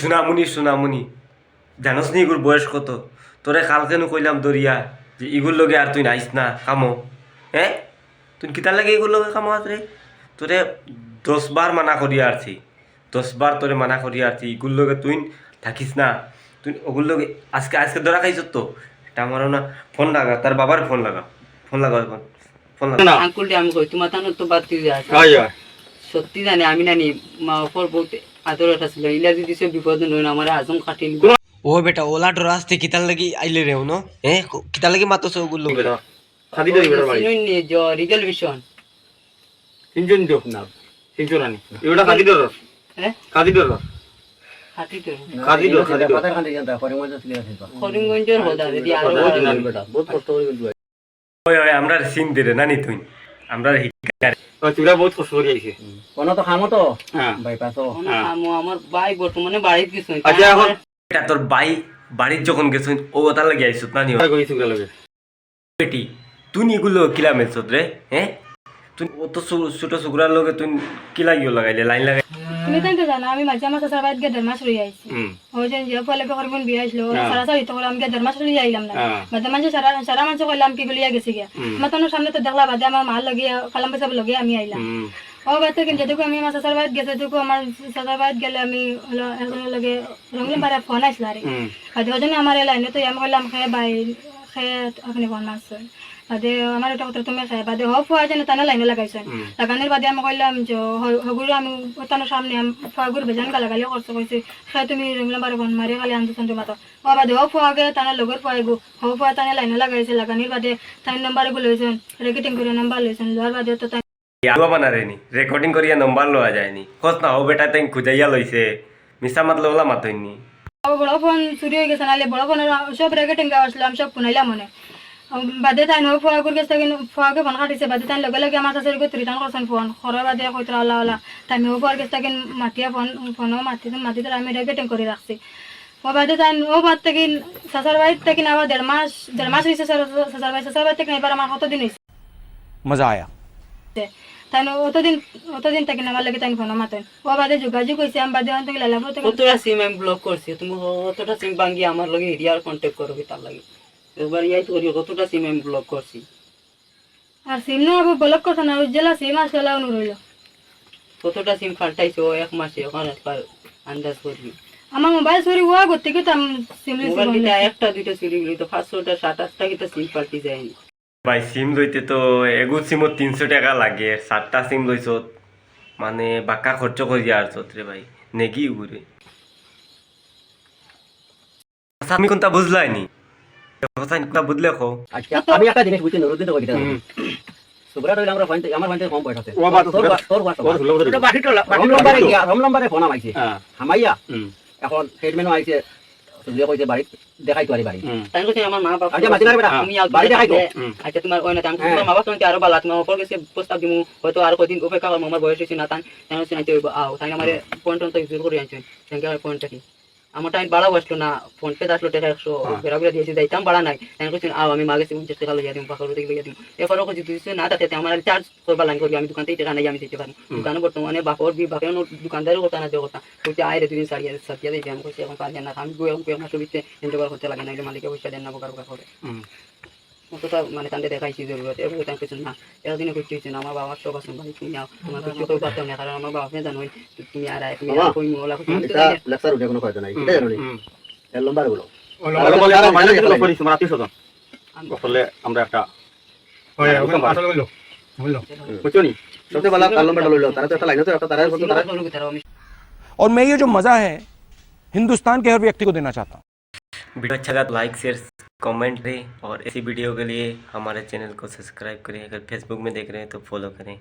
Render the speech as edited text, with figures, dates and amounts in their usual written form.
সোনামণি সোনামণি জানোস নি এগুর বয়স কত? তোরে কালকেনু কইলাম দরিয়া যে ইগুর লগে আর তুই নাইস না কামো। হ্যাঁ, তুই কিতার লাগে এগুর লগে কামো রে? তোরে 10 বার মানা করি আরছি, 10 বার তোরে মানা করি আরছি ইগুর লগে তুই থাকিস না। তুই ওগুর লগে আজকে আজকে ধরা খাইছ তো এটা আমারও না। ফোন লাগা, তার বাবার ফোন লাগা, ফোন লাগা এখন, ফোন লাগা। না আঙ্কুলটি আমি কই তোমার তানো তো বাদ দিয়ে আছে সত্যি জানি আমি নানি মা ওপর বলতে আদর এটা ছিল ইলা যদি সে বিপদ নয় আমার আজম কাটিল ও বেটা ওলা ডরাসতে কিতার লাগি আইলে রেও ন? হ্যাঁ, কিতার লাগি মাতছ ওগুর লগে? খাদি দই বেটার বাড়ি নি যে রিজলভিশন তিনজন যোগ না তিনজনানি এগুলা খাদি দর হ্যাঁ খাদি দর হাতি তো খাদি দর খাদি দর পাতার খান্তি জানতা করিমগঞ্জ থেকে আসিবা করিমগঞ্জের হদা যদি আর বেটা বহুত কষ্ট করে গেল ওই ওই আমরা সিন দিরে নানি তুই আমরা হিকার তুইরা বহুত কষ্ট করে আইছে কোন তো খামো তো হ্যাঁ বাইপাসও আমার ভাই বর্তমানে বাড়িতে গেছে আচ্ছা এখন এটা তোর বাড়ির যখন গেছিস ও ওটার লাগে আইছত নানি কইছি গুলা লাগে বেটি তুই এগুলো কিলা মেলছত রে? হ্যাঁ, তুই অত ছোট সুগুরার লগে তুই কি লাগিও লাগাইলে লাইন লাগাই? তুমি তো জানো আমি মাঝে আমার শ্বশুর বাড়িতে গিয়ে 1.5 মাস রয়ে আইছি। ওই যে যে ফলে করিমগঞ্জ বিয়ে আসলো সারাসারি তো আমি 1.5 মাস রয়ে আইলাম না। মাঝে মাঝে সারা মাসে কইলাম কি বলিয়া গেছি গিয়া আমার তো সামনে তো দেখলা বাদে আমার মা লাগিয়া কালাম পয়সা লাগিয়ে আমি আইলাম। ও বাদ থেকে যেটুকু আমি আমার শ্বশুর বাড়িতে গেছে যেটুকু আমার শ্বশুর বাড়িতে গেলে আমি হলো একজনের লগে রঙিন বারে ফোন আসলো আরে বাদে ওজনে আমার লাইনে তো আমি কইলাম খে ভাই খে আপনি ফোন মারছেন বাদে আমার এটা কথা তুমি খাই বাদে হ ফুয়া যেন তানে লাইনে লাগাইছেন লাগানোর বাদে আমি কইলাম যে হগুরু আমি তানোর সামনে ফুয়াগুর বেজান গালাগালি করছে কইছে খাই তুমি রঙিন বারে ফোন মারি খালি আনতে চন্দ্র মাতো ও বাদে হ ফুয়াকে তানের লগর ফুয়াইগু হ ফুয়া তানে লাইনে লাগাইছে লাগানোর বাদে তাই নাম্বার গুলো লইছেন রেকর্ডিং করে নাম্বার লইছেন লোয়ার বাদে তো আলুয়া বানারে নি রেকর্ডিং করিয়া নম্বর লওয়া যায়নি কস না ও বেটা তাই খুঁজাইয়া লইছে মিছা মাতলে ওলা মাতইনি। বড় ফোন চুরি হয়ে গেছে নাহলে বড় ফোনের সব রেকর্ডিং আসলাম সব শুনাইলাম মনে বাদে তাই নয় ফুয়াগুর গেছে কিন্তু ফুয়াকে ফোন কাটিছে বাদে তাই লগে লগে আমার কাছে রিটার্ন করছেন ফোন খরার বাদে কইতরা আল্লাহ আল্লাহ তাই ও ফুয়ার গেছে কিন্তু মাতিয়া ফোনও মাতিতে আমি রেকর্ডিং করে রাখছি। ও বাদে তাই ও বাদ থেকে শ্বশুর বাড়ি থেকে আবার 1.5 মাস হয়েছে শ্বশুর বাড়ি থেকে এবার আমার কতদিন হয়েছে মজা আয়া তাই অতদিন থেকে আমার লাগে তাই ফোন মাতেন ও বাদে যোগাযোগ হয়েছে আমি বাদে থেকে লালাপুর থেকে কতটা সিম আমি ব্লক করছি তুমি কতটা সিম ভাঙ্গি আমার লগে এরিয়ার কন্টাক্ট করবে তার লাগে একবার ইয়াই করি কতটা সিম আমি ব্লক করছি আর সিম না আবার ব্লক করছে না উজ্জ্বলা সিম আসলে অনুরইল কতটা সিম ফাল্টাইছো এক মাসে ওখানে একবার আন্দাজ করবি আমার মোবাইল চুরি হওয়া করতে কি তো সিম মোবাইলটা একটা দুইটা চুরি গেলি তো 500টা 7-8টা কি তো সিম পাল্টি যায়নি ভাই সিম লইতে তো এগু সিমত 300 টাকা লাগে 7টা সিম লইছ মানে বাক্কা খরচ করিয়া আর রে ভাই নেকি উগুরে আমি কোনটা বুঝলাইনি কথা কোনটা বুঝলে কো আজকে আমি একটা জিনিস বুঝতে নরুদ্দিন তো কইতা সুবরা রইল আমরা ফাইন আমার ফাইন কম পয়সা আছে ও বাদ তোর এটা বাকি টলা রম নম্বরে গিয়া রম নম্বরে ফোন আমাইছে হামাইয়া এখন হেডম্যানও আইছে তুই কইছে বাড়ি দেখাই তো বাড়ি তাই কইছে আমার মা বাবা আচ্ছা মাতিনার বেটা তুমি বাড়ি দেখাই তো আচ্ছা তোমার ওই না তুমি মা বাবা তুমি আরো বালা তোমার উপর গেছে প্রস্তাব দিমু হয়তো আর কদিন অপেক্ষা করব আমার বয়স হইছে না তাই হচ্ছে না আও তাই আমারে পয়েন্ট তো ইউজ করে আনছেন সংখ্যা পয়েন্টটা কি আমার টাইম বাড়াও আসলো না ফোন পে আসলো টাকা 100 বেরাবেরা দিয়েছি যাইতাম বাড়া নাই তাই কইছে আও আমি মাগে 50 টাকা লইয়া দিম পাখা থেকে লইয়া দিম এরপরও কইছি তুই না তাতে আমার চার্জ করবা লাইন করবি আমি দোকান থেকে টাকা নাই আমি দিতে পারি দোকানে বর্তমানে বাপর দোকানদারও কথা না দেওয়া কথা কইছে আয় রে দুদিন সারিয়া দিই আমি কইছি এখন পারি না আমি গো এখন পেমেন্ট সুবিধে ইন্টারভাল করতে লাগে না মালিকে পয়সা দেন না বোকার করে কতটা মানে তান্ডে দেখাইছি জরুরত এরপর তাই কিছু না এতদিনে করতে হচ্ছে না আমার বাবার সব আছে ভাই তুমি আমার কিছু কেউ পারতাম না কারণ আমার বাবা জানোই তুমি আর তুমি কই মোলা এটা লেকচার উঠে কোনো কথা নাই এটা জানো নি এর লম্বা বলো মানে যেগুলো করি তোমরা 300 জন আসলে আমরা একটা হয় আসলে বললো বুঝছো নি সবচেয়ে ভালো কাল লম্বা লইলো তারা তো একটা লাইনে তো একটা তারা বলতো তারা और मैं ये जो मज़ा है हिंदुस्तान के हर व्यक्ति को देना चाहता हूँ। वीडियो अच्छा लगा तो लाइक शेयर कमेंट करें और ऐसी वीडियो के लिए हमारे चैनल को सब्सक्राइब करें। अगर फेसबुक में देख रहे हैं तो फॉलो करें।